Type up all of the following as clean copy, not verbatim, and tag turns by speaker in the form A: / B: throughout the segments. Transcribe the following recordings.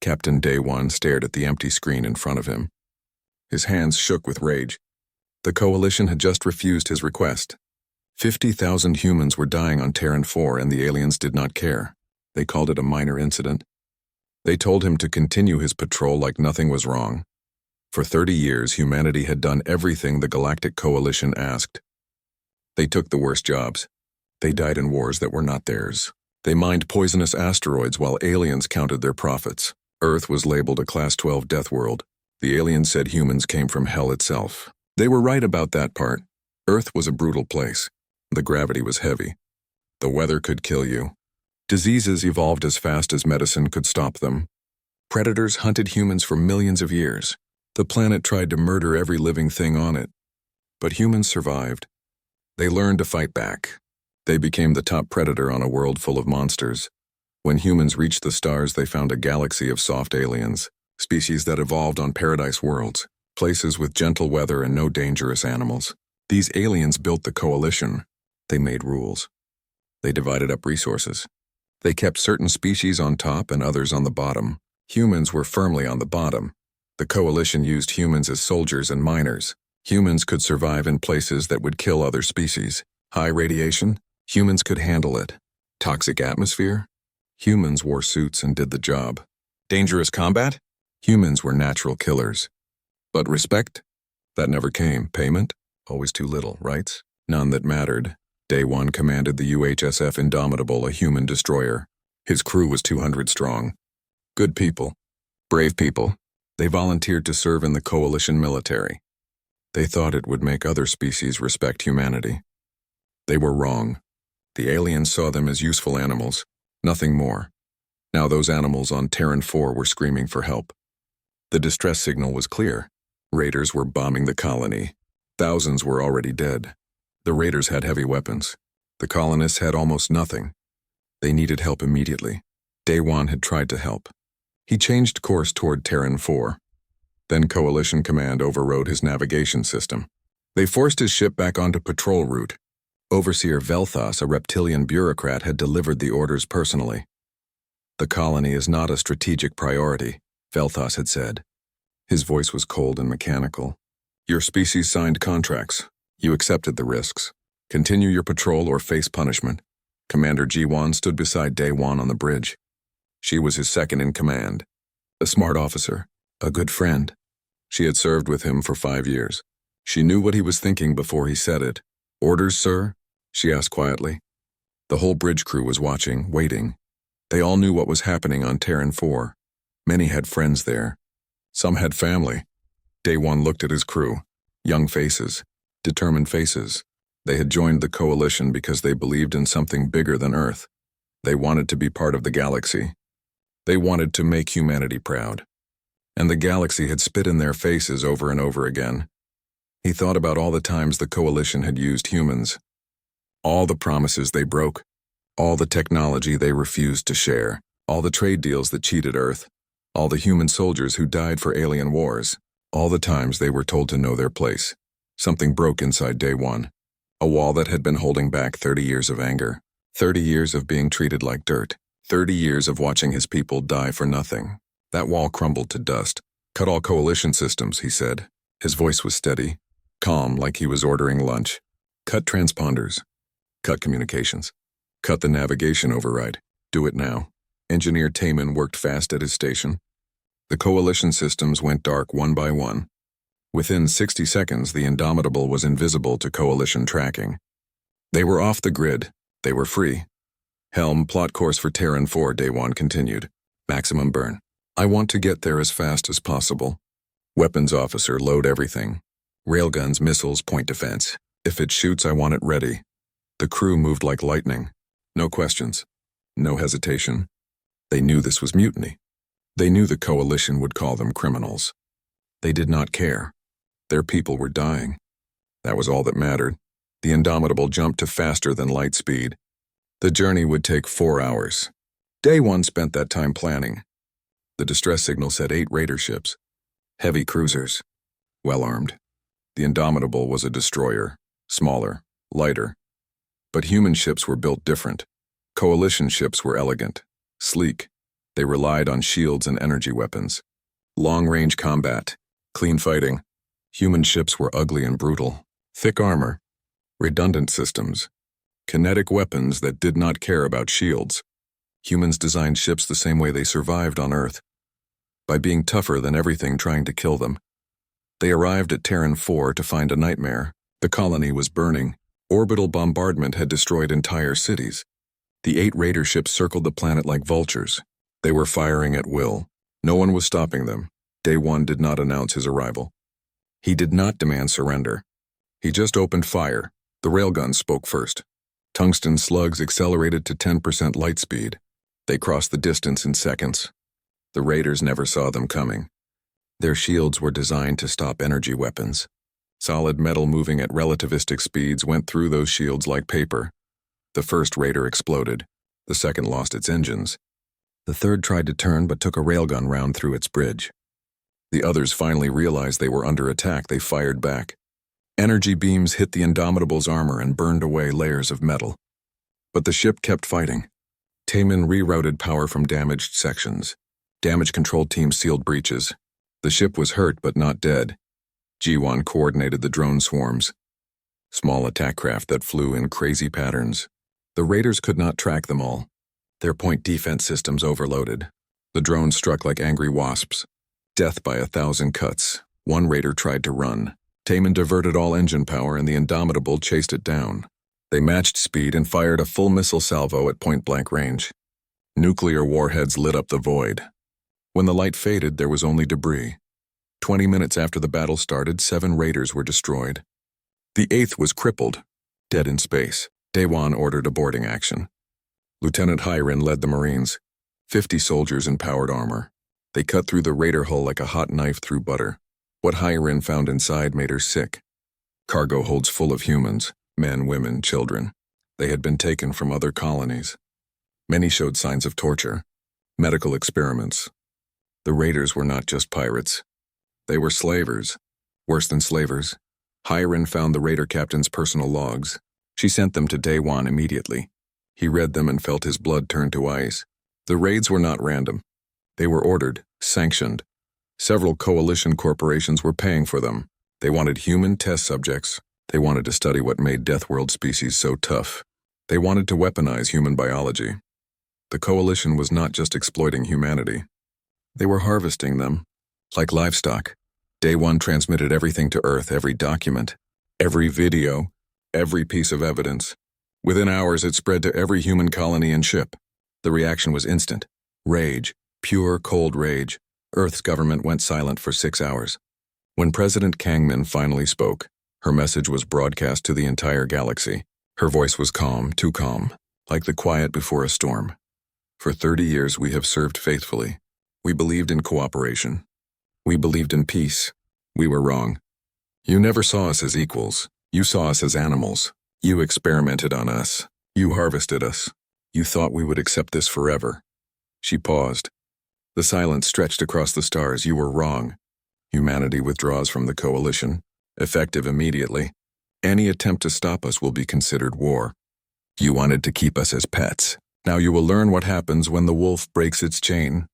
A: Captain Day One stared at the empty screen in front of him. His hands shook with rage. The Coalition had just refused his request. 50,000 humans were dying on Terran 4 and the aliens did not care. They called it a minor incident. They told him to continue his patrol like nothing was wrong. For 30 years, humanity had done everything the Galactic Coalition asked. They took the worst jobs. They died in wars that were not theirs. They mined poisonous asteroids while aliens counted their profits. Earth was labeled a Class 12 death world. The aliens said humans came from hell itself. They were right about that part. Earth was a brutal place. The gravity was heavy. The weather could kill you. Diseases evolved as fast as medicine could stop them. Predators hunted humans for millions of years. The planet tried to murder every living thing on it. But humans survived. They learned to fight back. They became the top predator on a world full of monsters. When humans reached the stars, they found a galaxy of soft aliens, species that evolved on paradise worlds, places with gentle weather and no dangerous animals. These aliens built the Coalition. They made rules. They divided up resources. They kept certain species on top and others on the bottom. Humans were firmly on the bottom. The Coalition used humans as soldiers and miners. Humans could survive in places that would kill other species. High radiation? Humans could handle it. Toxic atmosphere? Humans wore suits and did the job. Dangerous combat? Humans were natural killers. But respect? That never came. Payment? Always too little. Rights? None that mattered. Day One commanded the UHSF Indomitable, a human destroyer. His crew was 200 strong. Good people. Brave people. They volunteered to serve in the Coalition military. They thought it would make other species respect humanity. They were wrong. The aliens saw them as useful animals, nothing more. Now those animals on Terran 4 were screaming for help. The distress signal was clear. Raiders were bombing the colony. Thousands were already dead. The raiders had heavy weapons. The colonists had almost nothing. They needed help immediately. Day One had tried to help. He changed course toward Terran 4. Then Coalition Command overrode his navigation system. They forced his ship back onto patrol route. Overseer Velthos, a reptilian bureaucrat, had delivered the orders personally. The colony is not a strategic priority, Velthos had said. His voice was cold and mechanical. Your species signed contracts. You accepted the risks. Continue your patrol or face punishment. Commander G1 stood beside Day One on the bridge. She was his second in command. A smart officer, a good friend. She had served with him for 5 years. She knew what he was thinking before he said it. Orders, sir? She asked quietly. The whole bridge crew was watching, waiting. They all knew what was happening on Terran 4. Many had friends there. Some had family. Day One looked at his crew. Young faces. Determined faces. They had joined the Coalition because they believed in something bigger than Earth. They wanted to be part of the galaxy. They wanted to make humanity proud. And the galaxy had spit in their faces over and over again. He thought about all the times the Coalition had used humans. All the promises they broke. All the technology they refused to share. All the trade deals that cheated Earth. All the human soldiers who died for alien wars. All the times they were told to know their place. Something broke inside Day One. A wall that had been holding back 30 years of anger. 30 years of being treated like dirt. 30 years of watching his people die for nothing. That wall crumbled to dust. Cut all Coalition systems, he said. His voice was steady, calm like he was ordering lunch. Cut transponders. Cut communications. Cut the navigation override. Do it now. Engineer Taman worked fast at his station. The Coalition systems went dark one by one. Within 60 seconds, the Indomitable was invisible to Coalition tracking. They were off the grid. They were free. Helm, plot course for Terran 4, Day One continued. Maximum burn. I want to get there as fast as possible. Weapons officer, load everything. Railguns, missiles, point defense. If it shoots, I want it ready. The crew moved like lightning. No questions. No hesitation. They knew this was mutiny. They knew the Coalition would call them criminals. They did not care. Their people were dying. That was all that mattered. The Indomitable jumped to faster than light speed. The journey would take 4 hours. Day One spent that time planning. The distress signal said 8 raider ships. Heavy cruisers. Well-armed. The Indomitable was a destroyer. Smaller. Lighter. But human ships were built different. Coalition ships were elegant. Sleek. They relied on shields and energy weapons. Long-range combat, clean fighting. Human ships were ugly and brutal. Thick armor, redundant systems, kinetic weapons that did not care about shields. Humans designed ships the same way they survived on Earth, by being tougher than everything trying to kill them. They arrived at Terran 4 to find a nightmare. The colony was burning. Orbital bombardment had destroyed entire cities. The 8 raider ships circled the planet like vultures. They were firing at will. No one was stopping them. Day 1 did not announce his arrival. He did not demand surrender. He just opened fire. The railguns spoke first. Tungsten slugs accelerated to 10% light speed. They crossed the distance in seconds. The raiders never saw them coming. Their shields were designed to stop energy weapons. Solid metal moving at relativistic speeds went through those shields like paper. The first raider exploded. The second lost its engines. The third tried to turn but took a railgun round through its bridge. The others finally realized they were under attack. They fired back. Energy beams hit the Indomitable's armor and burned away layers of metal. But the ship kept fighting. Taemin rerouted power from damaged sections. Damage control teams sealed breaches. The ship was hurt but not dead. G1 coordinated the drone swarms. Small attack craft that flew in crazy patterns. The raiders could not track them all. Their point defense systems overloaded. The drones struck like angry wasps. Death by 1,000 cuts. One raider tried to run. Taemin diverted all engine power and the Indomitable chased it down. They matched speed and fired a full missile salvo at point-blank range. Nuclear warheads lit up the void. When the light faded, there was only debris. 20 minutes after the battle started, 7 raiders were destroyed. The 8th was crippled, dead in space. Daewon ordered a boarding action. Lieutenant Hyrin led the Marines, 50 soldiers in powered armor. They cut through the raider hull like a hot knife through butter. What Hyrin found inside made her sick. Cargo holds full of humans, men, women, children. They had been taken from other colonies. Many showed signs of torture, medical experiments. The raiders were not just pirates. They were slavers. Worse than slavers. Hyrin found the raider captain's personal logs. She sent them to Daewon immediately. He read them and felt his blood turn to ice. The raids were not random. They were ordered, sanctioned. Several coalition corporations were paying for them. They wanted human test subjects. They wanted to study what made Deathworld species so tough. They wanted to weaponize human biology. The coalition was not just exploiting humanity. They were harvesting them, like livestock. Daewon transmitted everything to Earth, every document, every video, every piece of evidence. Within hours, it spread to every human colony and ship. The reaction was instant. Rage, pure, cold rage. Earth's government went silent for 6 hours. When President Kangmin finally spoke, her message was broadcast to the entire galaxy. Her voice was calm, too calm, like the quiet before a storm. For 30 years, we have served faithfully. We believed in cooperation. We believed in peace. We were wrong. You never saw us as equals. You saw us as animals. You experimented on us. You harvested us. You thought we would accept this forever. She paused. The silence stretched across the stars. You were wrong. Humanity withdraws from the coalition, effective immediately. Any attempt to stop us will be considered war. You wanted to keep us as pets. Now you will learn what happens when the wolf breaks its chain.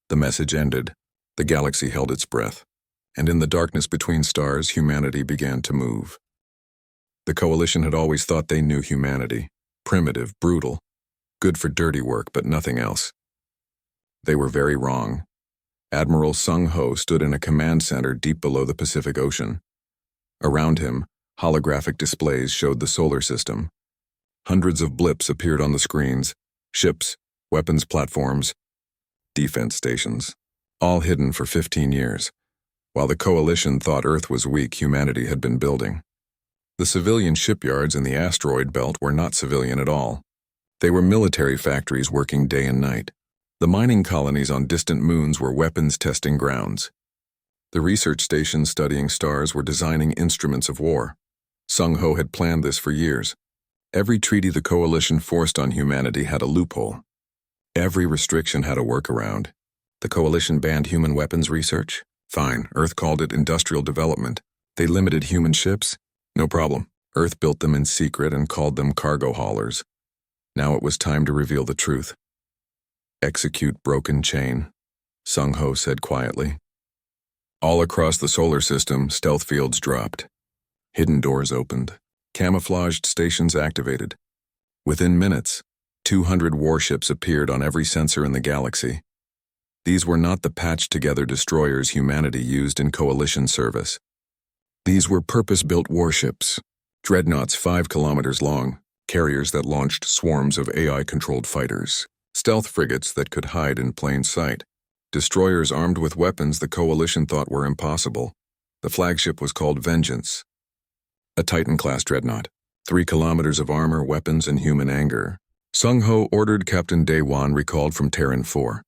A: The message ended. The galaxy held its breath. And in the darkness between stars, humanity began to move. The coalition had always thought they knew humanity. Primitive, brutal. Good for dirty work, but nothing else. They were very wrong. Admiral Sung Ho stood in a command center deep below the Pacific Ocean. Around him, holographic displays showed the solar system. Hundreds of blips appeared on the screens. Ships, weapons platforms, defense stations, all hidden for 15 years. While the coalition thought Earth was weak, humanity had been building. The civilian shipyards in the asteroid belt were not civilian at all. They were military factories working day and night. The mining colonies on distant moons were weapons testing grounds. The research stations studying stars were designing instruments of war. Sung Ho had planned this for years. Every treaty the coalition forced on humanity had a loophole. Every restriction had a workaround. The coalition banned human weapons research? Fine, Earth called it industrial development. They limited human ships? No problem. Earth built them in secret and called them cargo haulers. Now it was time to reveal the truth. Execute broken chain, Sung Ho said quietly. All across the solar system, stealth fields dropped. Hidden doors opened. Camouflaged stations activated. Within minutes, 200 warships appeared on every sensor in the galaxy. These were not the patched-together destroyers humanity used in coalition service. These were purpose-built warships, dreadnoughts 5 kilometers long, carriers that launched swarms of AI-controlled fighters, stealth frigates that could hide in plain sight, destroyers armed with weapons the coalition thought were impossible. The flagship was called Vengeance, a Titan-class dreadnought, 3 kilometers of armor, weapons, and human anger. Sung Ho ordered Captain Daewon recalled from Terran 4.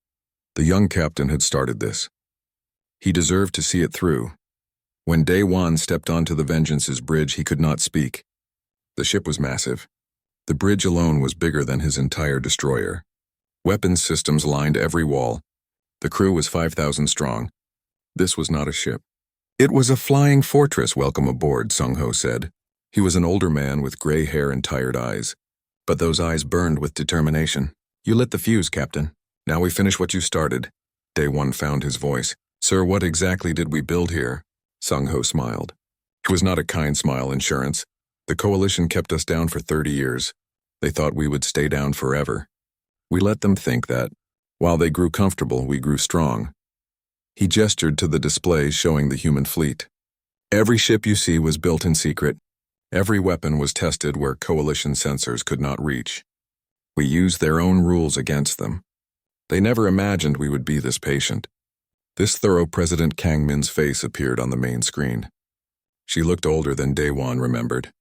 A: The young captain had started this. He deserved to see it through. When Daewon stepped onto the Vengeance's bridge, he could not speak. The ship was massive. The bridge alone was bigger than his entire destroyer. Weapons systems lined every wall. The crew was 5,000 strong. This was not a ship. It was a flying fortress. Welcome aboard, Sung Ho said. He was an older man with gray hair and tired eyes. But those eyes burned with determination. You lit the fuse, Captain. Now we finish what you started. Daewon found his voice. Sir, what exactly did we build here? Sung Ho smiled. It was not a kind smile, Insurance. The coalition kept us down for 30 years. They thought we would stay down forever. We let them think that. While they grew comfortable, we grew strong. He gestured to the displays showing the human fleet. Every ship you see was built in secret. Every weapon was tested where coalition sensors could not reach. We used their own rules against them. They never imagined we would be this patient. This thorough President Kang Min's face appeared on the main screen. She looked older than Daewon remembered.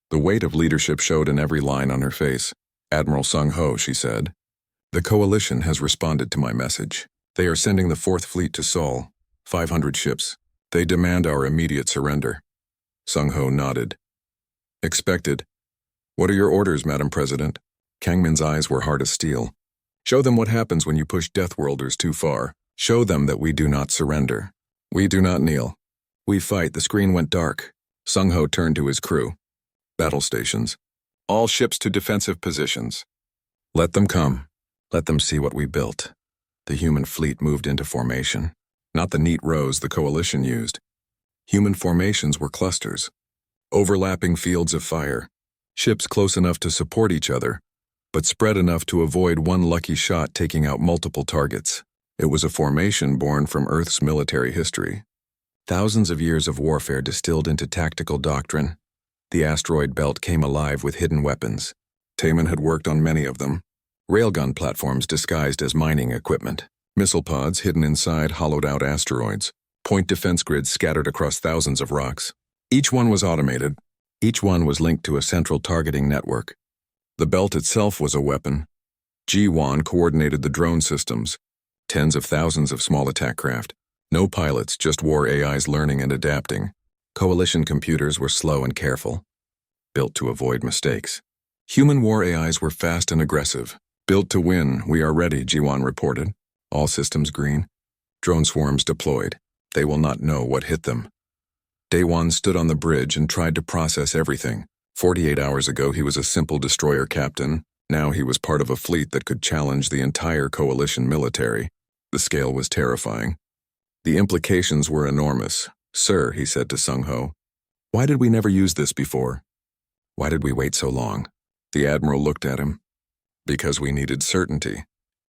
A: The weight of leadership showed in every line on her face. Admiral Sung Ho, she said. The coalition has responded to my message. They are sending the 4th Fleet to Seoul, 500 ships. They demand our immediate surrender. Sung Ho nodded. Expected. What are your orders, Madam President? Kang Min's eyes were hard as steel. Show them what happens when you push Deathworlders too far. Show them that we do not surrender. We do not kneel. We fight. The screen went dark. Sung Ho turned to his crew. Battle stations. All ships to defensive positions. Let them come. Let them see what we built. The human fleet moved into formation. Not the neat rows the coalition used. Human formations were clusters. Overlapping fields of fire. Ships close enough to support each other, but spread enough to avoid one lucky shot taking out multiple targets. It was a formation born from Earth's military history. Thousands of years of warfare distilled into tactical doctrine. The asteroid belt came alive with hidden weapons. Taman had worked on many of them. Railgun platforms disguised as mining equipment. Missile pods hidden inside hollowed-out asteroids. Point defense grids scattered across thousands of rocks. Each one was automated. Each one was linked to a central targeting network. The belt itself was a weapon. Ji-Wan coordinated the drone systems. Tens of thousands of small attack craft. No pilots, just war AIs learning and adapting. Coalition computers were slow and careful, built to avoid mistakes. Human war AIs were fast and aggressive. Built to win, we are ready, Ji-Wan reported. All systems green. Drone swarms deployed. They will not know what hit them. Daewon stood on the bridge and tried to process everything. 48 hours ago, he was a simple destroyer captain. Now he was part of a fleet that could challenge the entire coalition military. The scale was terrifying. The implications were enormous. Sir, he said to Sung Ho, why did we never use this before? Why did we wait so long? The admiral looked at him. Because we needed certainty.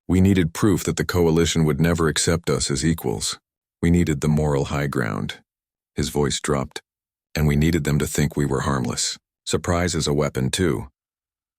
A: We needed proof that the coalition would never accept us as equals. We needed the moral high ground. His voice dropped. And we needed them to think we were harmless. Surprise is a weapon, too.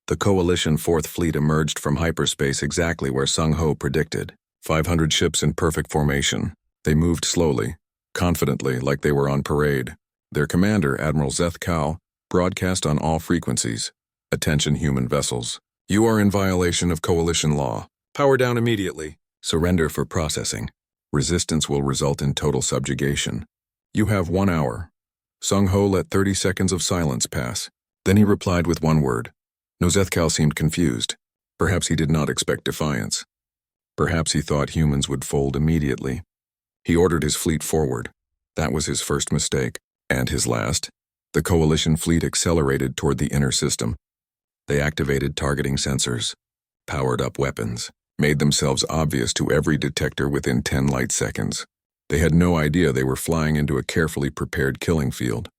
A: The coalition 4th Fleet emerged from hyperspace exactly where Sung Ho predicted. 500 ships in perfect formation. They moved slowly, confidently, like they were on parade. Their commander, Admiral Zeth Kao, broadcast on all frequencies. Attention human vessels. You are in violation of coalition law. Power down immediately. Surrender for processing. Resistance will result in total subjugation. You have 1 hour. Sung Ho let 30 seconds of silence pass. Then he replied with one word. No, Zeth Kao seemed confused. Perhaps he did not expect defiance. Perhaps he thought humans would fold immediately. He ordered his fleet forward. That was his first mistake, and his last. The coalition fleet accelerated toward the inner system. They activated targeting sensors, powered up weapons. made themselves obvious to every detector within 10 light seconds. They had no idea they were flying into a carefully prepared killing field.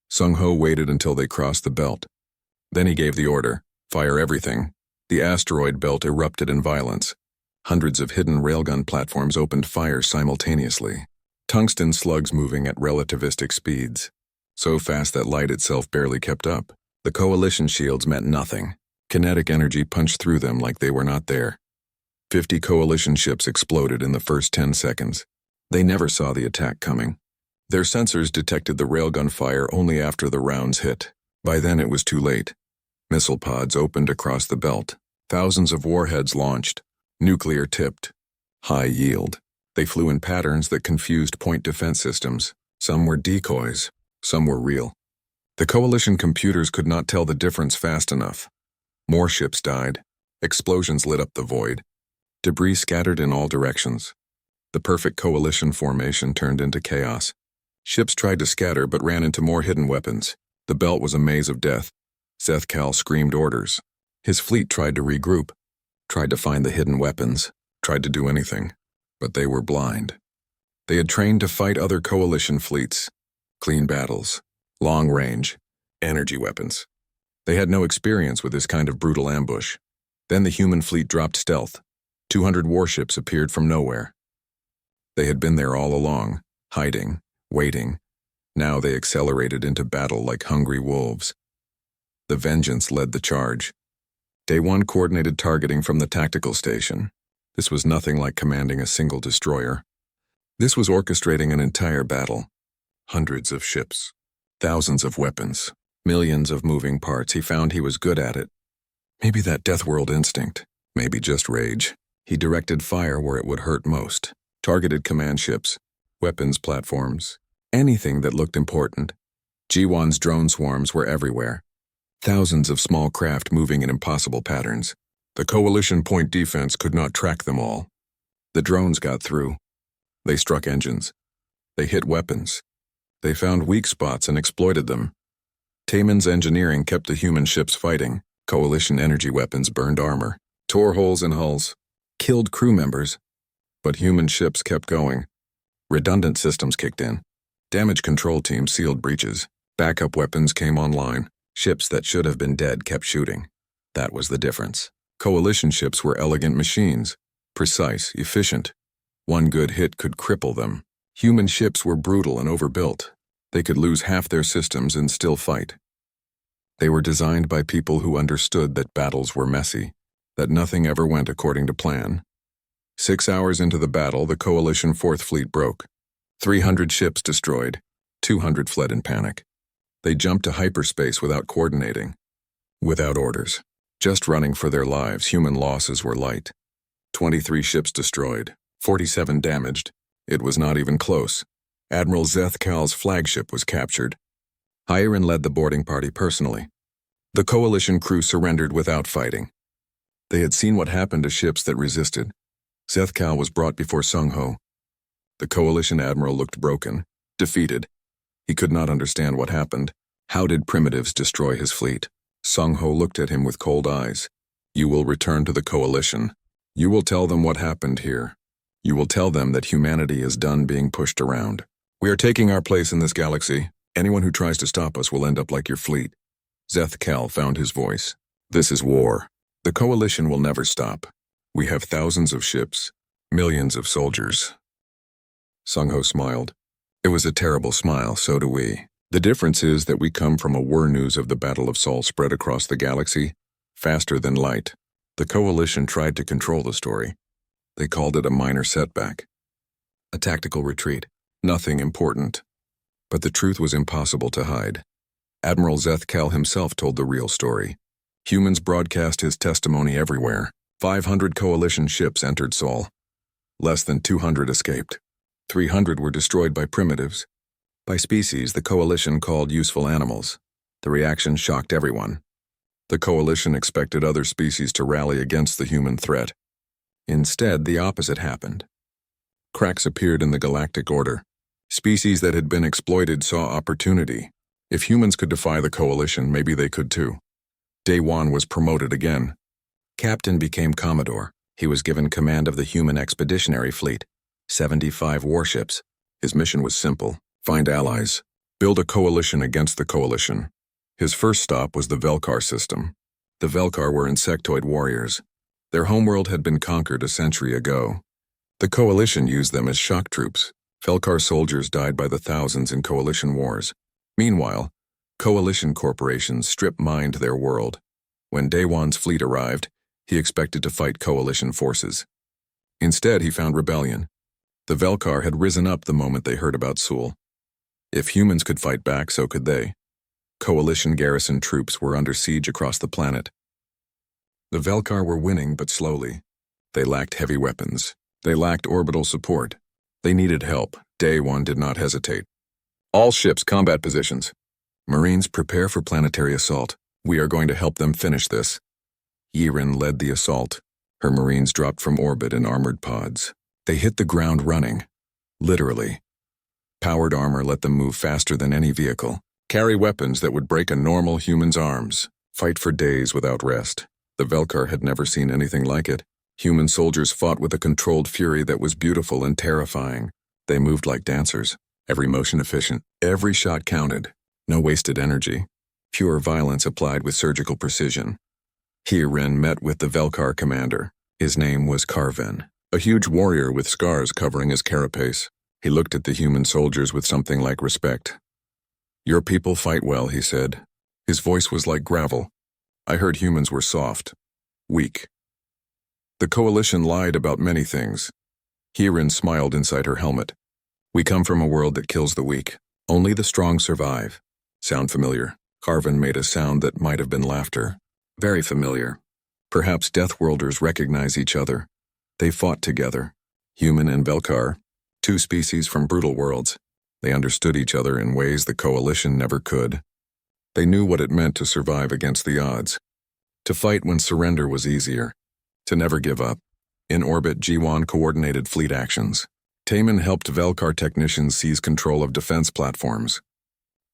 A: Sung-ho waited until they crossed the belt. Then he gave the order, "Fire everything." The asteroid belt erupted in violence. Hundreds of hidden railgun platforms opened fire simultaneously. Tungsten slugs moving at relativistic speeds. So fast that light itself barely kept up. The coalition shields meant nothing. Kinetic energy punched through them like they were not there. 50 coalition ships exploded in the first 10 seconds. They never saw the attack coming. Their sensors detected the railgun fire only after the rounds hit. By then it was too late. Missile pods opened across the belt. Thousands of warheads launched. Nuclear tipped. High yield. They flew in patterns that confused point defense systems. Some were decoys. Some were real. The coalition computers could not tell the difference fast enough. More ships died. Explosions lit up the void. Debris scattered in all directions. The perfect coalition formation turned into chaos. Ships tried to scatter but ran into more hidden weapons. The belt was a maze of death. Zethkal screamed orders. His fleet tried to regroup, tried to find the hidden weapons, tried to do anything, but they were blind. They had trained to fight other coalition fleets, clean battles, long range, energy weapons. They had no experience with this kind of brutal ambush. Then the human fleet dropped stealth. 200 warships appeared from nowhere. They had been there all along, hiding, waiting. Now they accelerated into battle like hungry wolves. The Vengeance led the charge. Day 1 coordinated targeting from the tactical station. This was nothing like commanding a single destroyer. This was orchestrating an entire battle. Hundreds of ships, thousands of weapons, millions of moving parts. He found he was good at it. Maybe that Deathworld instinct, maybe just rage. He directed fire where it would hurt most. Targeted command ships, weapons platforms, anything that looked important. G1's drone swarms were everywhere. Thousands of small craft moving in impossible patterns. The coalition point defense could not track them all. The drones got through. They struck engines. They hit weapons. They found weak spots and exploited them. Taemin's engineering kept the human ships fighting. Coalition energy weapons burned armor, tore holes in hulls, killed crew members. But human ships kept going. Redundant systems kicked in. Damage control teams sealed breaches. Backup weapons came online. Ships that should have been dead kept shooting. That was the difference. Coalition ships were elegant machines, precise, efficient. One good hit could cripple them. Human ships were brutal and overbuilt. They could lose half their systems and still fight. They were designed by people who understood that battles were messy, that nothing ever went according to plan. 6 hours into the battle, the Coalition Fourth Fleet broke. 300 ships destroyed. 200 fled in panic. They jumped to hyperspace without coordinating, without orders. Just running for their lives, human losses were light. 23 ships destroyed, 47 damaged. It was not even close. Admiral Zethkal's flagship was captured. Hiren led the boarding party personally. The coalition crew surrendered without fighting. They had seen what happened to ships that resisted. Zethkal was brought before Sung-ho. The coalition admiral looked broken, defeated. He could not understand what happened. How did primitives destroy his fleet? Sung-ho looked at him with cold eyes. You will return to the coalition. You will tell them what happened here. You will tell them that humanity is done being pushed around. We are taking our place in this galaxy. Anyone who tries to stop us will end up like your fleet. Zethkal found his voice. This is war. The coalition will never stop. We have thousands of ships, millions of soldiers. Sung-ho smiled. It was a terrible smile, so do we. The difference is that we come from a war news of the Battle of Sol spread across the galaxy, faster than light. The coalition tried to control the story. They called it a minor setback. A tactical retreat. Nothing important. But the truth was impossible to hide. Admiral Zethkal himself told the real story. Humans broadcast his testimony everywhere. 500 coalition ships entered Sol. Less than 200 escaped. 300 were destroyed by primitives. By species, the coalition called useful animals. The reaction shocked everyone. The coalition expected other species to rally against the human threat. Instead, the opposite happened. Cracks appeared in the galactic order. Species that had been exploited saw opportunity. If humans could defy the coalition, maybe they could too. Day 1 was promoted again. Captain became Commodore. He was given command of the human expeditionary fleet, 75 warships. His mission was simple: find allies, build a coalition against the coalition. His first stop was the Velkar system. The Velkar were insectoid warriors. Their homeworld had been conquered a century ago. The coalition used them as shock troops. Velkar soldiers died by the thousands in coalition wars. Meanwhile, coalition corporations strip-mined their world. When Daewon's fleet arrived, he expected to fight coalition forces. Instead, he found rebellion. The Velkar had risen up the moment they heard about Sul. If humans could fight back, so could they. Coalition garrison troops were under siege across the planet. The Velkar were winning, but slowly. They lacked heavy weapons. They lacked orbital support. They needed help. Daewon did not hesitate. All ships, combat positions. Marines, prepare for planetary assault. We are going to help them finish this. Yiren led the assault. Her Marines dropped from orbit in armored pods. They hit the ground running. Literally. Powered armor let them move faster than any vehicle. Carry weapons that would break a normal human's arms. Fight for days without rest. The Velkar had never seen anything like it. Human soldiers fought with a controlled fury that was beautiful and terrifying. They moved like dancers. Every motion efficient. Every shot counted. No wasted energy. Pure violence applied with surgical precision. Yiren met with the Velkar commander. His name was Karven, a huge warrior with scars covering his carapace. He looked at the human soldiers with something like respect. "Your people fight well," he said. His voice was like gravel. "I heard humans were soft, weak." The coalition lied about many things. Yiren smiled inside her helmet. "We come from a world that kills the weak. Only the strong survive." Sound familiar? Karven made a sound that might have been laughter. Very familiar. Perhaps Deathworlders recognize each other. They fought together. Human and Velkar, two species from brutal worlds. They understood each other in ways the coalition never could. They knew what it meant to survive against the odds. To fight when surrender was easier. To never give up. In orbit, Jiwon coordinated fleet actions. Taemin helped Velkar technicians seize control of defense platforms.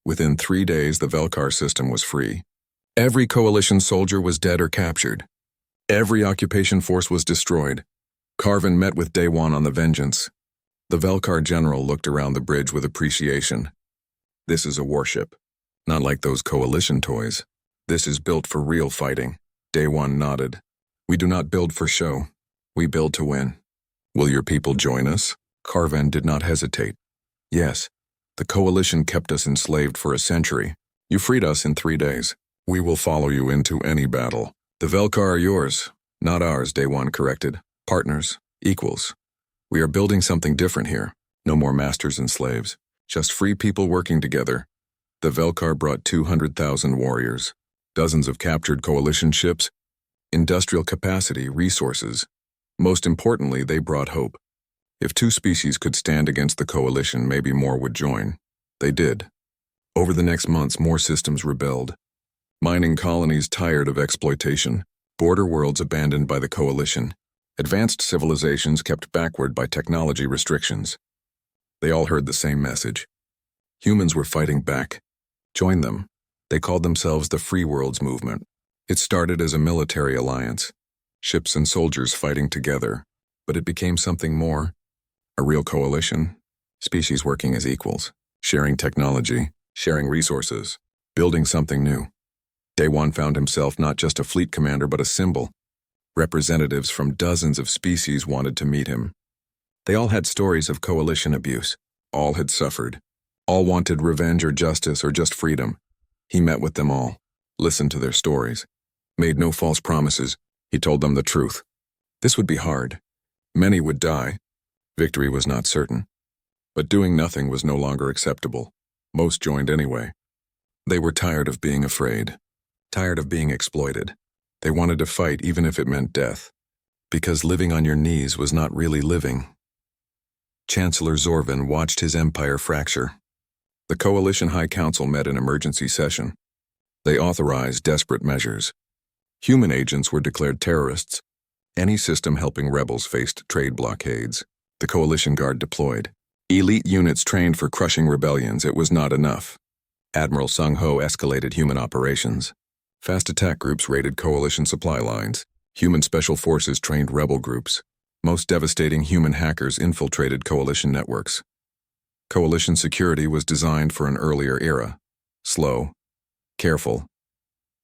A: Within 3 days, the Velkar system was free. Every coalition soldier was dead or captured. Every occupation force was destroyed. Karven met with Daewon on the vengeance. The Velkar general looked around the bridge with appreciation. "This is a warship. Not like those coalition toys. This is built for real fighting." Daewon nodded. "We do not build for show. We build to win." "Will your people join us?" Karven did not hesitate. "Yes. The coalition kept us enslaved for a century. You freed us in 3 days. We will follow you into any battle." "The Velkar are yours, not ours," Daewon corrected. "Partners, equals. We are building something different here. No more masters and slaves. Just free people working together." The Velkar brought 200,000 warriors, dozens of captured coalition ships, industrial capacity, resources. Most importantly, they brought hope. If 2 species could stand against the coalition, maybe more would join. They did. Over the next months, more systems rebelled. Mining colonies tired of exploitation. Border worlds abandoned by the coalition. Advanced civilizations kept backward by technology restrictions. They all heard the same message. Humans were fighting back. Join them. They called themselves the Free Worlds Movement. It started as a military alliance. Ships and soldiers fighting together. But it became something more. A real coalition. Species working as equals. Sharing technology. Sharing resources. Building something new. Daewon found himself not just a fleet commander but a symbol. Representatives from dozens of species wanted to meet him. They all had stories of coalition abuse. All had suffered. All wanted revenge or justice or just freedom. He met with them all, listened to their stories, made no false promises. He told them the truth. This would be hard. Many would die. Victory was not certain. But doing nothing was no longer acceptable. Most joined anyway. They were tired of being afraid. Tired of being exploited. They wanted to fight even if it meant death. Because living on your knees was not really living. Chancellor Zorvin watched his empire fracture. The Coalition High Council met in emergency session. They authorized desperate measures. Human agents were declared terrorists. Any system helping rebels faced trade blockades. The Coalition Guard deployed. Elite units trained for crushing rebellions. It was not enough. Admiral Sung Ho escalated human operations. Fast attack groups raided Coalition supply lines. Human special forces trained rebel groups. Most devastating human hackers infiltrated coalition networks. Coalition security was designed for an earlier era. Slow, careful,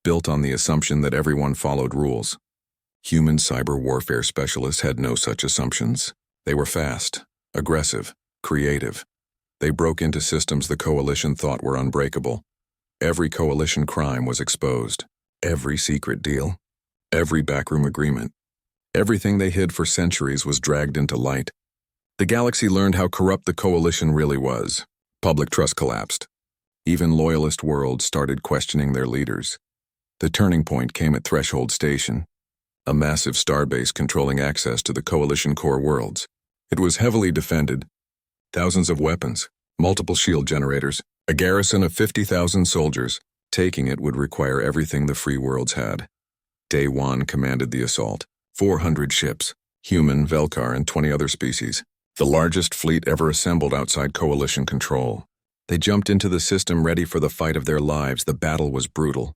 A: built on the assumption that everyone followed rules. Human cyber warfare specialists had no such assumptions. They were fast, aggressive, creative. They broke into systems the coalition thought were unbreakable. Every coalition crime was exposed. Every secret deal. Every backroom agreement. Everything they hid for centuries was dragged into light. The galaxy learned how corrupt the coalition really was. Public trust collapsed. Even loyalist worlds started questioning their leaders. The turning point came at Threshold Station, a massive starbase controlling access to the coalition core worlds. It was heavily defended. Thousands of weapons, multiple shield generators, a garrison of 50,000 soldiers. Taking it would require everything the free worlds had. Day One commanded the assault. 400 ships, human, Velkar, and 20 other species. The largest fleet ever assembled outside coalition control. They jumped into the system ready for the fight of their lives. The battle was brutal.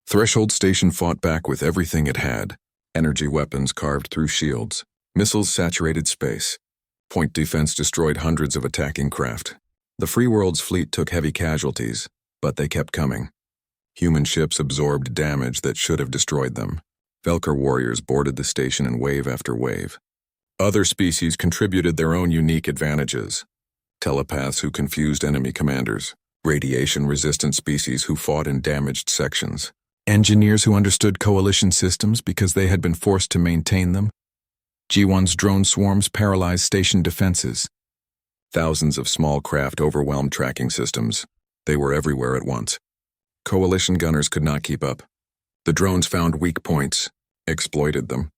A: Threshold Station fought back with everything it had. Energy weapons carved through shields. Missiles saturated space. Point defense destroyed hundreds of attacking craft. The Free World's fleet took heavy casualties, but they kept coming. Human ships absorbed damage that should have destroyed them. Velkar warriors boarded the station in wave after wave. Other species contributed their own unique advantages. Telepaths who confused enemy commanders. Radiation-resistant species who fought in damaged sections. Engineers who understood coalition systems because they had been forced to maintain them. G1's drone swarms paralyzed station defenses. Thousands of small craft overwhelmed tracking systems. They were everywhere at once. Coalition gunners could not keep up. The drones found weak points, exploited them,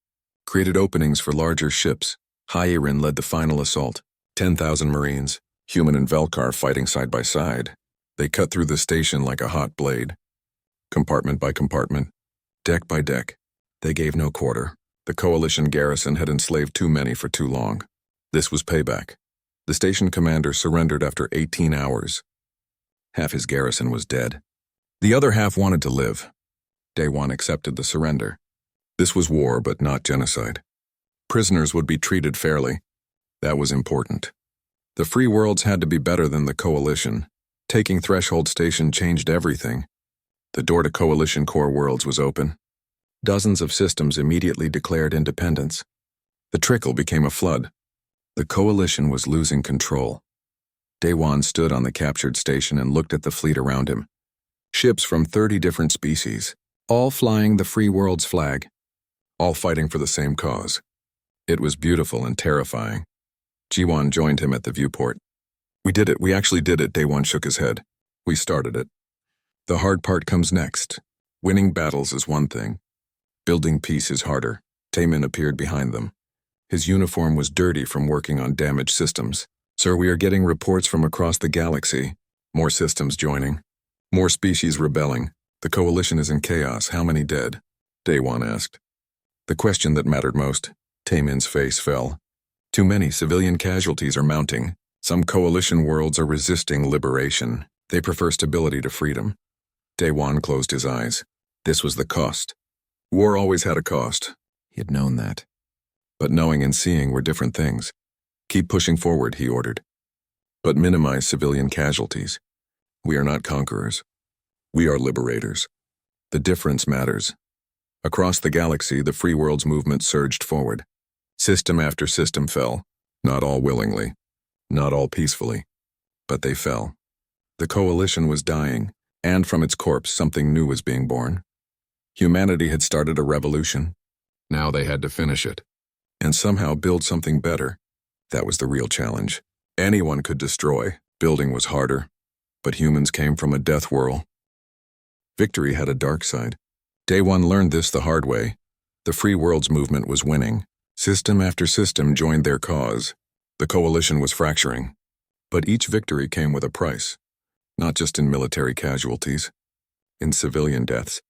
A: created openings for larger ships. Hyarin led the final assault. 10,000 Marines, human and Velkar fighting side by side. They cut through the station like a hot blade. Compartment by compartment, deck by deck. They gave no quarter. The coalition garrison had enslaved too many for too long. This was payback. The station commander surrendered after 18 hours. Half his garrison was dead. The other half wanted to live. Day One accepted the surrender. This was war, but not genocide. Prisoners would be treated fairly. That was important. The free worlds had to be better than the coalition. Taking Threshold Station changed everything. The door to coalition core worlds was open. Dozens of systems immediately declared independence. The trickle became a flood. The coalition was losing control. Day One stood on the captured station and looked at the fleet around him. Ships from 30 different species, all flying the free world's flag, all fighting for the same cause. It was beautiful and terrifying. G1 joined him at the viewport. We did it, we actually did it, Day One shook his head. We started it. The hard part comes next. Winning battles is one thing. Building peace is harder. Taemin appeared behind them. His uniform was dirty from working on damaged systems. Sir, we are getting reports from across the galaxy. More systems joining. More species rebelling. The coalition is in chaos. How many dead? Day One asked. The question that mattered most. Taemin's face fell. Too many civilian casualties are mounting. Some coalition worlds are resisting liberation. They prefer stability to freedom. Day One closed his eyes. This was the cost. War always had a cost. He had known that. But knowing and seeing were different things. Keep pushing forward, he ordered. But minimize civilian casualties. We are not conquerors. We are liberators. The difference matters. Across the galaxy, the free world's movement surged forward. System after system fell, not all willingly, not all peacefully, but they fell. The coalition was dying, and from its corpse something new was being born. Humanity had started a revolution. Now they had to finish it, and somehow build something better. That was the real challenge. Anyone could destroy. Building was harder. But humans came from a death whirl. Victory had a dark side. Day One learned this the hard way. The free worlds movement was winning. System after system joined their cause. The coalition was fracturing. But each victory came with a price. Not just in military casualties. In civilian deaths.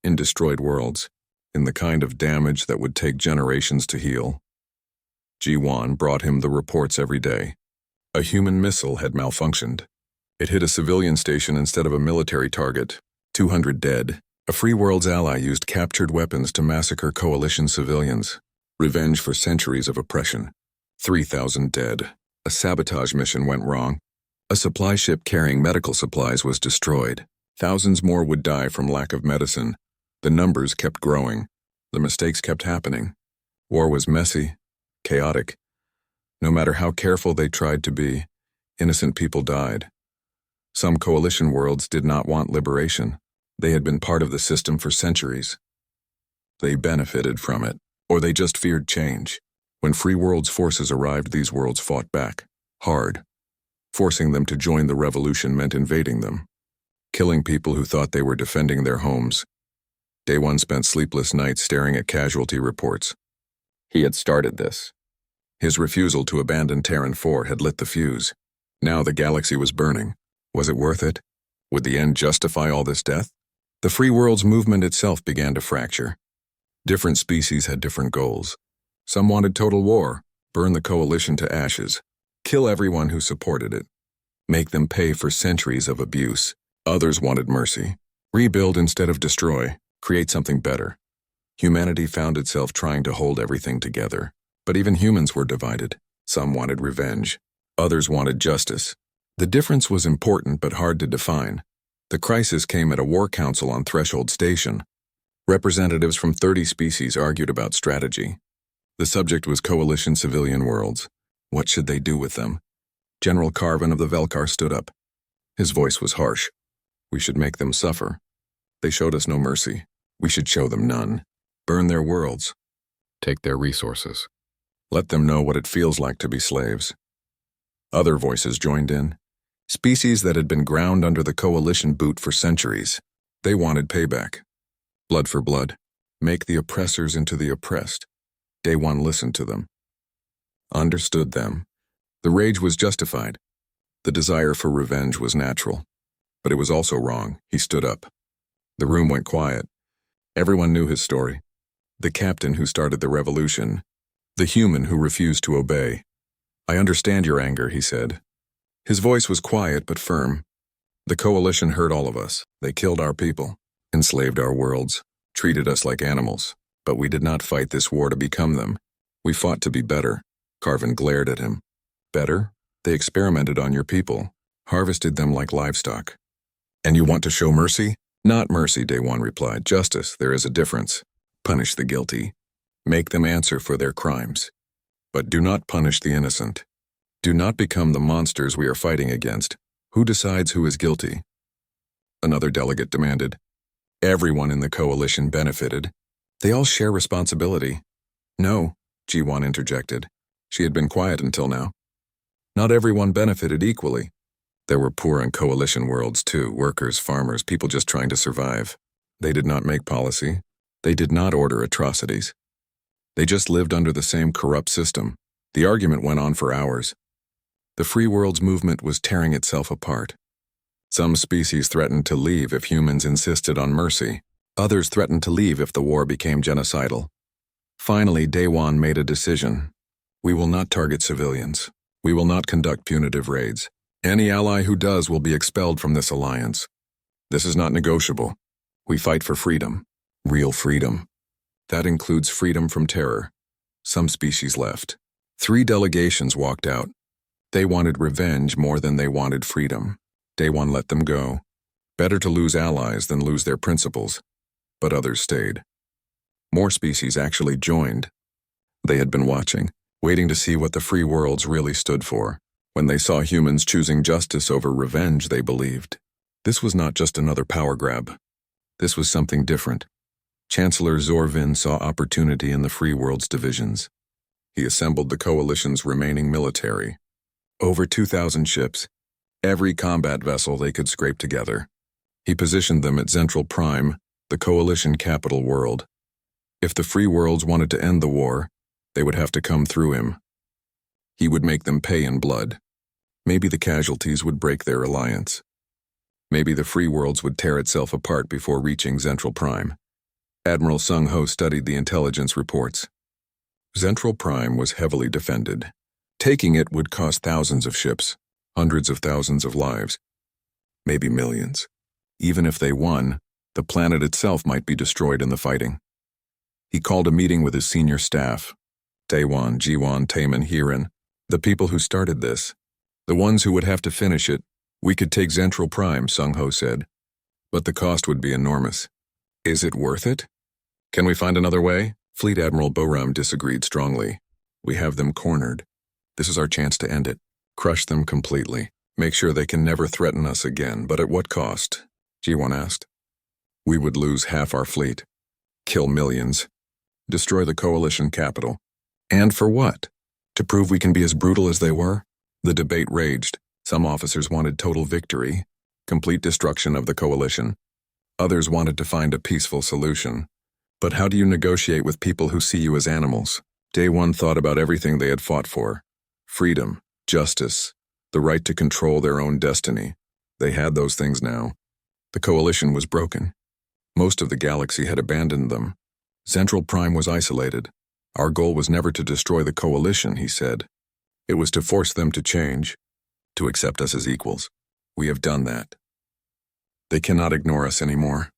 A: In destroyed worlds. In the kind of damage that would take generations to heal. G1 brought him the reports every day. A human missile had malfunctioned. It hit a civilian station instead of a military target. 200 dead, A Free World's ally used captured weapons to massacre coalition civilians. Revenge for centuries of oppression. 3,000 dead. A sabotage mission went wrong. A supply ship carrying medical supplies was destroyed. Thousands more would die from lack of medicine. The numbers kept growing. The mistakes kept happening. War was messy, chaotic. No matter how careful they tried to be, innocent people died. Some coalition worlds did not want liberation. They had been part of the system for centuries. They benefited from it, or they just feared change. When Free World's forces arrived, these worlds fought back, hard. Forcing them to join the revolution meant invading them, killing people who thought they were defending their homes. Day One spent sleepless nights staring at casualty reports. He had started this. His refusal to abandon Terran 4 had lit the fuse. Now the galaxy was burning. Was it worth it? Would the end justify all this death? The Free World's movement itself began to fracture. Different species had different goals. Some wanted total war, burn the coalition to ashes, kill everyone who supported it, make them pay for centuries of abuse. Others wanted mercy, rebuild instead of destroy, create something better. Humanity found itself trying to hold everything together. But even humans were divided. Some wanted revenge. Others wanted justice. The difference was important but hard to define. The crisis came at a war council on Threshold Station. Representatives from 30 species argued about strategy. The subject was coalition civilian worlds. What should they do with them? General Carvin of the Velkar stood up. His voice was harsh. We should make them suffer. They showed us no mercy. We should show them none. Burn their worlds. Take their resources. Let them know what it feels like to be slaves. Other voices joined in. Species that had been ground under the coalition boot for centuries. They wanted payback. Blood for blood. Make the oppressors into the oppressed. Day One listened to them. Understood them. The rage was justified. The desire for revenge was natural. But it was also wrong. He stood up. The room went quiet. Everyone knew his story. The captain who started the revolution. The human who refused to obey. I understand your anger, he said. His voice was quiet but firm. The coalition hurt all of us. They killed our people, enslaved our worlds, treated us like animals. But we did not fight this war to become them. We fought to be better. Carvin glared at him. Better? They experimented on your people, harvested them like livestock. And you want to show mercy? Not mercy, Day One replied. Justice, there is a difference. Punish the guilty. Make them answer for their crimes. But do not punish the innocent. Do not become the monsters we are fighting against. Who decides who is guilty? Another delegate demanded. Everyone in the coalition benefited. They all share responsibility. No, G1 interjected. She had been quiet until now. Not everyone benefited equally. There were poor and coalition worlds too, workers, farmers, people just trying to survive. They did not make policy. They did not order atrocities. They just lived under the same corrupt system. The argument went on for hours. The Free World's movement was tearing itself apart. Some species threatened to leave if humans insisted on mercy. Others threatened to leave if the war became genocidal. Finally, Day One made a decision. We will not target civilians. We will not conduct punitive raids. Any ally who does will be expelled from this alliance. This is not negotiable. We fight for freedom. Real freedom. That includes freedom from terror. Some species left. 3 delegations walked out. They wanted revenge more than they wanted freedom. Day One let them go. Better to lose allies than lose their principles. But others stayed. More species actually joined. They had been watching, waiting to see what the Free Worlds really stood for. When they saw humans choosing justice over revenge, they believed. This was not just another power grab. This was something different. Chancellor Zorvin saw opportunity in the Free World's divisions. He assembled the Coalition's remaining military. Over 2,000 ships, every combat vessel they could scrape together. He positioned them at Zentral Prime, the Coalition capital world. If the Free Worlds wanted to end the war, they would have to come through him. He would make them pay in blood. Maybe the casualties would break their alliance. Maybe the Free Worlds would tear itself apart before reaching Zentral Prime. Admiral Sung Ho studied the intelligence reports. Zentral Prime was heavily defended. Taking it would cost thousands of ships, hundreds of thousands of lives, maybe millions. Even if they won, The planet itself might be destroyed in the fighting. He called a meeting with his senior staff. Daewon, Jiwon, Taemin, Hirin, the people who started this. The ones who would have to finish it. We could take Zentral Prime, Sung-ho said. But the cost would be enormous. Is it worth it? Can we find another way? Fleet Admiral Boram disagreed strongly. We have them cornered. This is our chance to end it. Crush them completely. Make sure they can never threaten us again, but at what cost? Jiwon asked. We would lose half our fleet. Kill millions. Destroy the coalition capital. And for what? To prove we can be as brutal as they were? The debate raged. Some officers wanted total victory, complete destruction of the coalition. Others wanted to find a peaceful solution. But how do you negotiate with people who see you as animals? Daewon thought about everything they had fought for. Freedom, justice, the right to control their own destiny. They had those things now. The coalition was broken. Most of the galaxy had abandoned them. Central Prime was isolated. Our goal was never to destroy the coalition, he said. It was to force them to change, to accept us as equals. We have done that. They cannot ignore us anymore,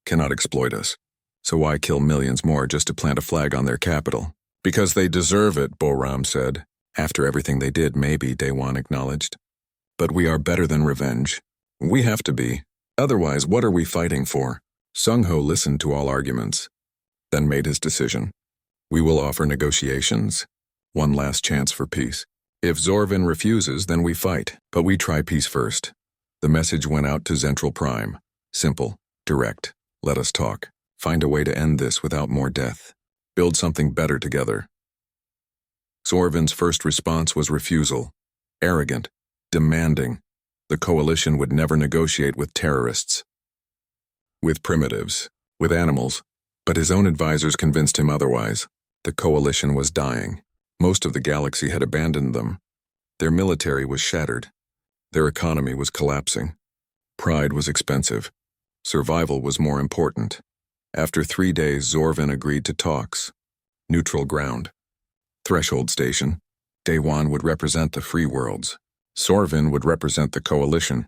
A: cannot exploit us. So why kill millions more just to plant a flag on their capital? Because they deserve it, Boram said. After everything they did, maybe, Daewon acknowledged. But we are better than revenge. We have to be. Otherwise, what are we fighting for? Sung-ho listened to all arguments, then made his decision. We will offer negotiations. One last chance for peace. If Zorvin refuses, then we fight, but we try peace first. The message went out to Zentral Prime. Simple, direct. Let us talk. Find a way to end this without more death. Build something better together. Zorvin's first response was refusal. Arrogant, demanding. The coalition would never negotiate with terrorists. With primitives, with animals. But his own advisors convinced him otherwise. The coalition was dying. Most of the galaxy had abandoned them. Their military was shattered. Their economy was collapsing. Pride was expensive. Survival was more important. After 3 days, Zorvin agreed to talks. Neutral ground. Threshold station. Daewon would represent the free worlds. Zorvin would represent the coalition.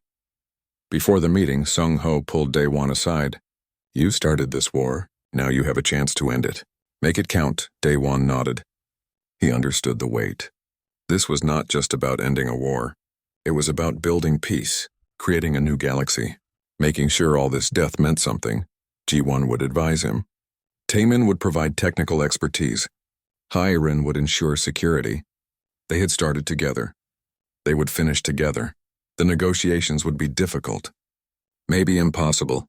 A: Before the meeting, Sung-ho pulled Daewon aside. You started this war. Now you have a chance to end it. Make it count, Daewon nodded. He understood the weight. This was not just about ending a war. It was about building peace, creating a new galaxy, making sure all this death meant something. G1 would advise him. Taemin would provide technical expertise. Hirin would ensure security. They had started together. They would finish together. The negotiations would be difficult, maybe impossible.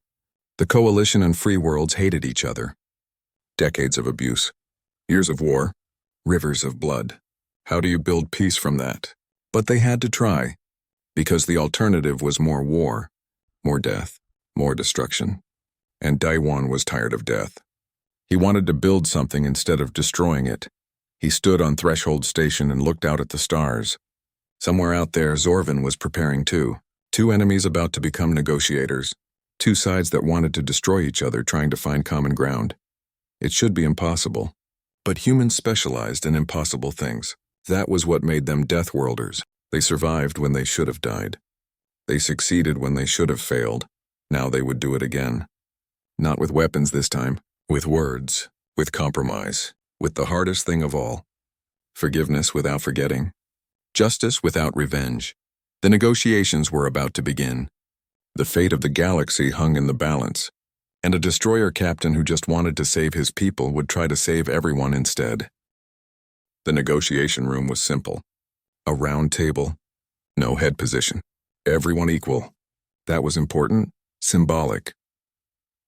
A: The coalition and free worlds hated each other. Decades of abuse, years of war, rivers of blood. How do you build peace from that? But they had to try, because the alternative was more war, more death, more destruction. And Daewon was tired of death. He wanted to build something instead of destroying it. He stood on Threshold Station and looked out at the stars. Somewhere out there, Zorvin was preparing too. Two enemies about to become negotiators. Two sides that wanted to destroy each other, trying to find common ground. It should be impossible. But humans specialized in impossible things. That was what made them Deathworlders. They survived when they should have died. They succeeded when they should have failed. Now they would do it again. Not with weapons this time. With words. With compromise. With the hardest thing of all. Forgiveness without forgetting. Justice without revenge. The negotiations were about to begin. The fate of the galaxy hung in the balance, and a destroyer captain who just wanted to save his people would try to save everyone instead. The negotiation room was simple. A round table, no head position. Everyone equal. That was important, symbolic.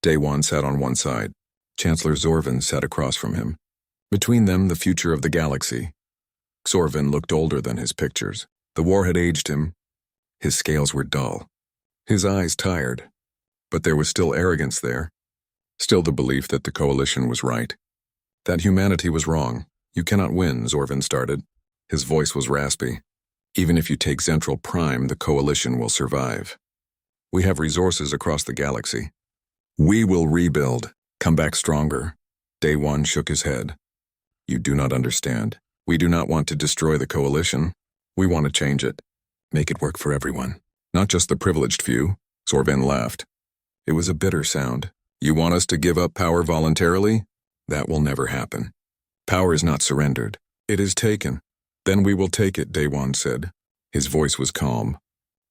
A: Daewon sat on one side. Chancellor Zorvin sat across from him. Between them, the future of the galaxy. Zorvin looked older than his pictures. The war had aged him. His scales were dull. His eyes tired. But there was still arrogance there. Still the belief that the coalition was right. That humanity was wrong. You cannot win, Zorvin started. His voice was raspy. Even if you take Zentral Prime, the coalition will survive. We have resources across the galaxy. We will rebuild, come back stronger. Daewon shook his head. You do not understand. We do not want to destroy the coalition. We want to change it. Make it work for everyone. Not just the privileged few. Zorvin laughed. It was a bitter sound. You want us to give up power voluntarily? That will never happen. Power is not surrendered. It is taken. Then we will take it, Daewon said. His voice was calm.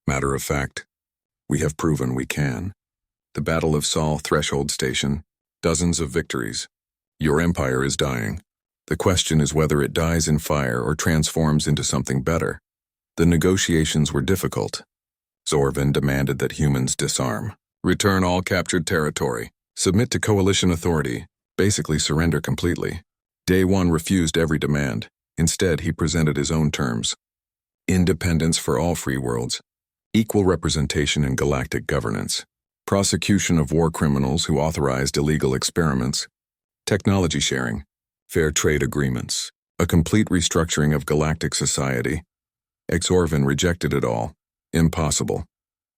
A: Matter of fact, we have proven we can. The Battle of Sol Threshold Station. Dozens of victories. Your empire is dying. The question is whether it dies in fire or transforms into something better. The negotiations were difficult. Zorvin demanded that humans disarm. Return all captured territory. Submit to coalition authority. Basically surrender completely. Daewon refused every demand. Instead, he presented his own terms. Independence for all free worlds. Equal representation in galactic governance. Prosecution of war criminals who authorized illegal experiments. Technology sharing. Fair trade agreements. A complete restructuring of galactic society. Exorvin rejected it all. Impossible.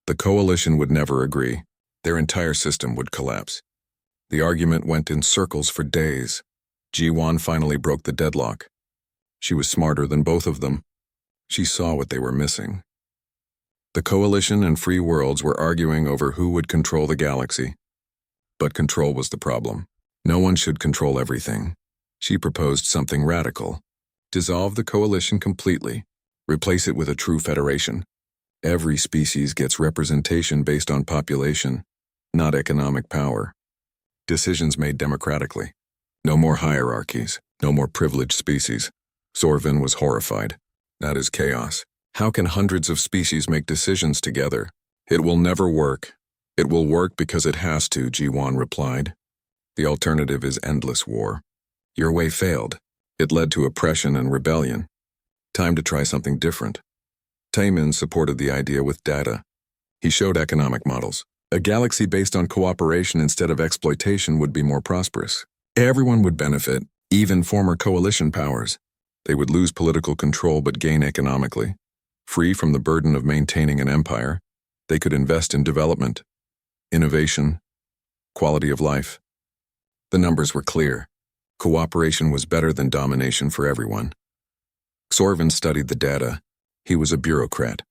A: The coalition would never agree. Their entire system would collapse. The argument went in circles for days. Jiwan finally broke the deadlock. She was smarter than both of them. She saw what they were missing. The coalition and free worlds were arguing over who would control the galaxy. But control was the problem. No one should control everything. She proposed something radical. Dissolve the coalition completely. Replace it with a true federation. Every species gets representation based on population, not economic power. Decisions made democratically. No more hierarchies, no more privileged species. Zorvin was horrified. That is chaos. How can hundreds of species make decisions together? It will never work. It will work because it has to, Jiwan replied. The alternative is endless war. Your way failed. It led to oppression and rebellion. Time to try something different. Taemin supported the idea with data. He showed economic models. A galaxy based on cooperation instead of exploitation would be more prosperous. Everyone would benefit, even former coalition powers. They would lose political control but gain economically. Free from the burden of maintaining an empire, they could invest in development, innovation, quality of life. The numbers were clear. Cooperation was better than domination for everyone. Zorvin studied the data. He was a bureaucrat.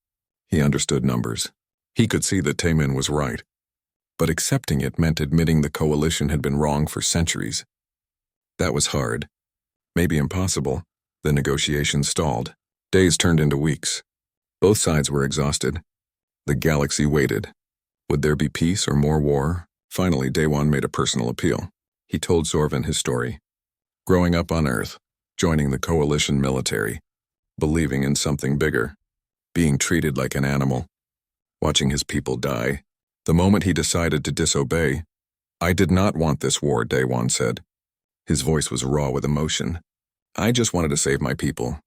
A: He understood numbers. He could see that Taemin was right. But accepting it meant admitting the coalition had been wrong for centuries. That was hard. Maybe impossible. The negotiations stalled. Days turned into weeks. Both sides were exhausted. The galaxy waited. Would there be peace or more war? Finally, Daewon made a personal appeal. He told Zorvin his story. Growing up on Earth, joining the coalition military, believing in something bigger, being treated like an animal, watching his people die. The moment he decided to disobey, I did not want this war, Daewon said. His voice was raw with emotion. I just wanted to save my people.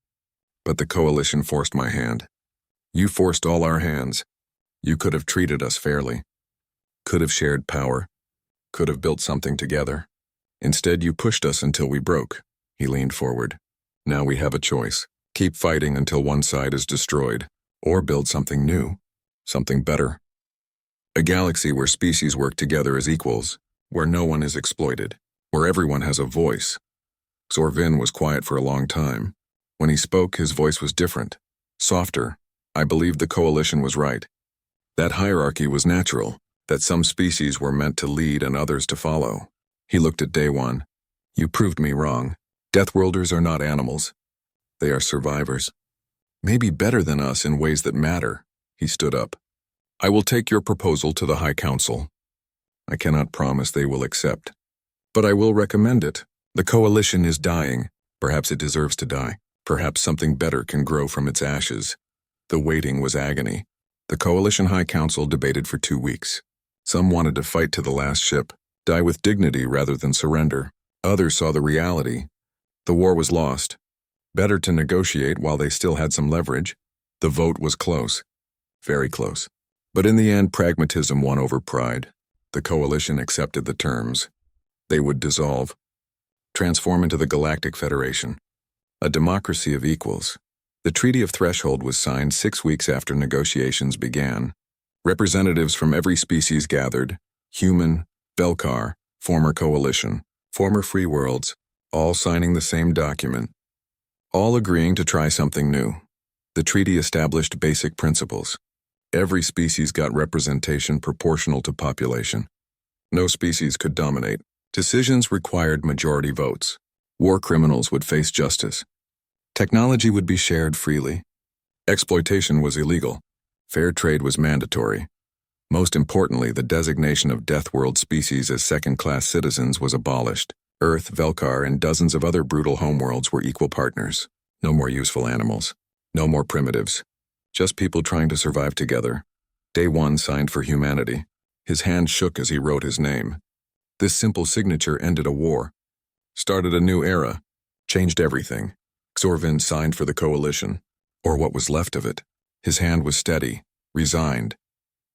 A: But the coalition forced my hand. You forced all our hands. You could have treated us fairly. Could have shared power. Could have built something together. Instead, you pushed us until we broke. He leaned forward. Now we have a choice. Keep fighting until one side is destroyed, or build something new, something better. A galaxy where species work together as equals, where no one is exploited, where everyone has a voice. Zorvin was quiet for a long time. When he spoke, his voice was different, softer. I believed the coalition was right. That hierarchy was natural, that some species were meant to lead and others to follow. He looked at Daewon. You proved me wrong. Deathworlders are not animals. They are survivors. Maybe better than us in ways that matter. He stood up. I will take your proposal to the High Council. I cannot promise they will accept. But I will recommend it. The coalition is dying. Perhaps it deserves to die. Perhaps something better can grow from its ashes. The waiting was agony. The Coalition High Council debated for 2 weeks. Some wanted to fight to the last ship, die with dignity rather than surrender. Others saw the reality. The war was lost. Better to negotiate while they still had some leverage. The vote was close. Very close. But in the end, pragmatism won over pride. The coalition accepted the terms. They would dissolve, transform into the Galactic Federation, a democracy of equals. The Treaty of Threshold was signed 6 weeks after negotiations began. Representatives from every species gathered, human, Belkar, former coalition, former free worlds, all signing the same document, all agreeing to try something new. The treaty established basic principles. Every species got representation proportional to population. No species could dominate. Decisions required majority votes. War criminals would face justice. Technology would be shared freely. Exploitation was illegal. Fair trade was mandatory. Most importantly, the designation of Deathworld species as second-class citizens was abolished. Earth, Velkar, and dozens of other brutal homeworlds were equal partners. No more useful animals. No more primitives. Just people trying to survive together. Day One signed for humanity. His hand shook as he wrote his name. This simple signature ended a war. Started a new era. Changed everything. Xorvin signed for the coalition. Or what was left of it. His hand was steady, resigned.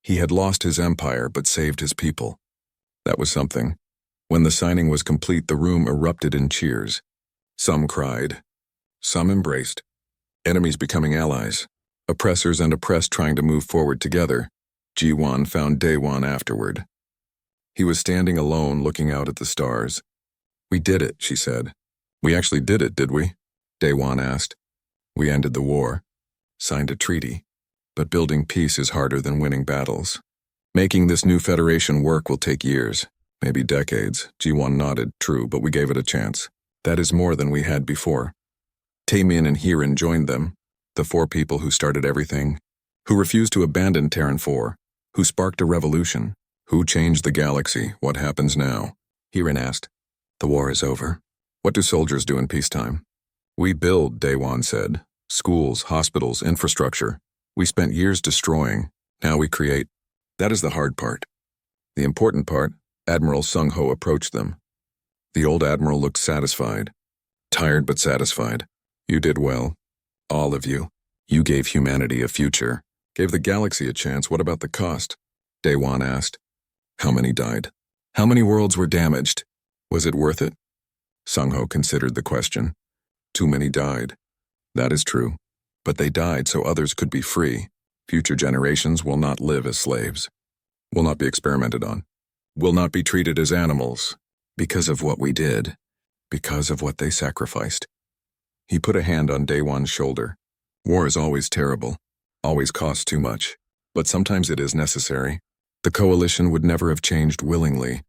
A: He had lost his empire but saved his people. That was something. When the signing was complete, the room erupted in cheers. Some cried. Some embraced. Enemies becoming allies. Oppressors and oppressed trying to move forward together. G1 found Day One afterward. He was standing alone looking out at the stars. "We did it," she said. "We actually did it, did we?" Day One asked. "We ended the war. Signed a treaty. But building peace is harder than winning battles. Making this new federation work will take years, maybe decades." G1 nodded. "True, but we gave it a chance. That is more than we had before." Tamian and Hiran joined them, the four people who started everything, who refused to abandon Terran 4, who sparked a revolution, who changed the galaxy. "What happens now?" Hiran asked. "The war is over. What do soldiers do in peacetime?" "We build," Day One said. "Schools, hospitals, infrastructure. We spent years destroying. Now we create. That is the hard part. The important part." Admiral Sung Ho approached them. The old admiral looked satisfied. Tired but satisfied. "You did well. All of you. You gave humanity a future. Gave the galaxy a chance. What about the cost?" Day One asked. "How many died? How many worlds were damaged? Was it worth it?" Sung Ho considered the question. "Too many died. That is true. But they died so others could be free. Future generations will not live as slaves. Will not be experimented on. Will not be treated as animals. Because of what we did. Because of what they sacrificed." He put a hand on Day One's shoulder. "War is always terrible. Always costs too much. But sometimes it is necessary. The coalition would never have changed willingly.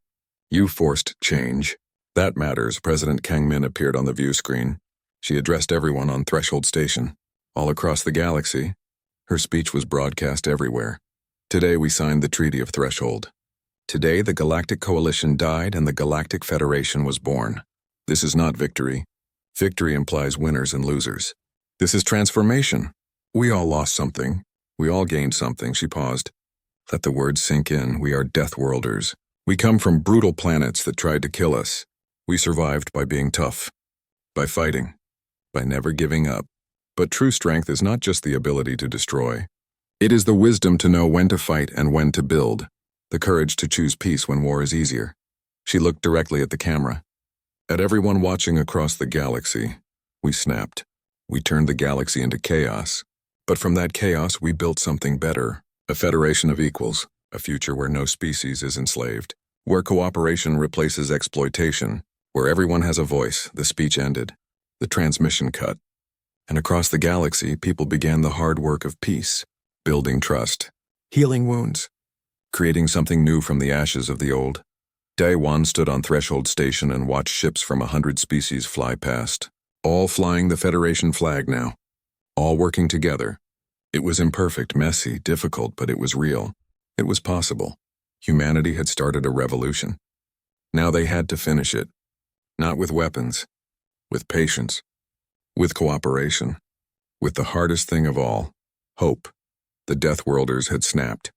A: You forced change. That matters." President Kang Min appeared on the view screen. She addressed everyone on Threshold Station. All across the galaxy. Her speech was broadcast everywhere. "Today we signed the Treaty of Threshold. Today the Galactic Coalition died and the Galactic Federation was born. This is not victory. Victory implies winners and losers. This is transformation. We all lost something. We all gained something." She paused. "Let the words sink in. We are Deathworlders. We come from brutal planets that tried to kill us. We survived by being tough. By fighting. By never giving up. But true strength is not just the ability to destroy. It is the wisdom to know when to fight and when to build. The courage to choose peace when war is easier." She looked directly at the camera. At everyone watching across the galaxy. We snapped. We turned the galaxy into chaos. But from that chaos we built something better. A federation of equals. A future where no species is enslaved. Where cooperation replaces exploitation. Where everyone has a voice. The speech ended. The transmission cut. And across the galaxy, people began the hard work of peace, building trust, healing wounds, creating something new from the ashes of the old. Day One stood on Threshold Station and watched ships from 100 species fly past, all flying the Federation flag now, all working together. It was imperfect, messy, difficult, but it was real. It was possible. Humanity had started a revolution. Now they had to finish it. Not with weapons, with patience. With cooperation. With the hardest thing of all, hope. The Deathworlders had snapped.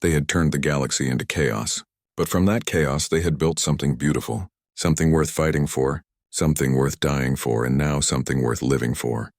A: They had turned the galaxy into chaos. But from that chaos they had built something beautiful. Something worth fighting for. Something worth dying for, and now something worth living for.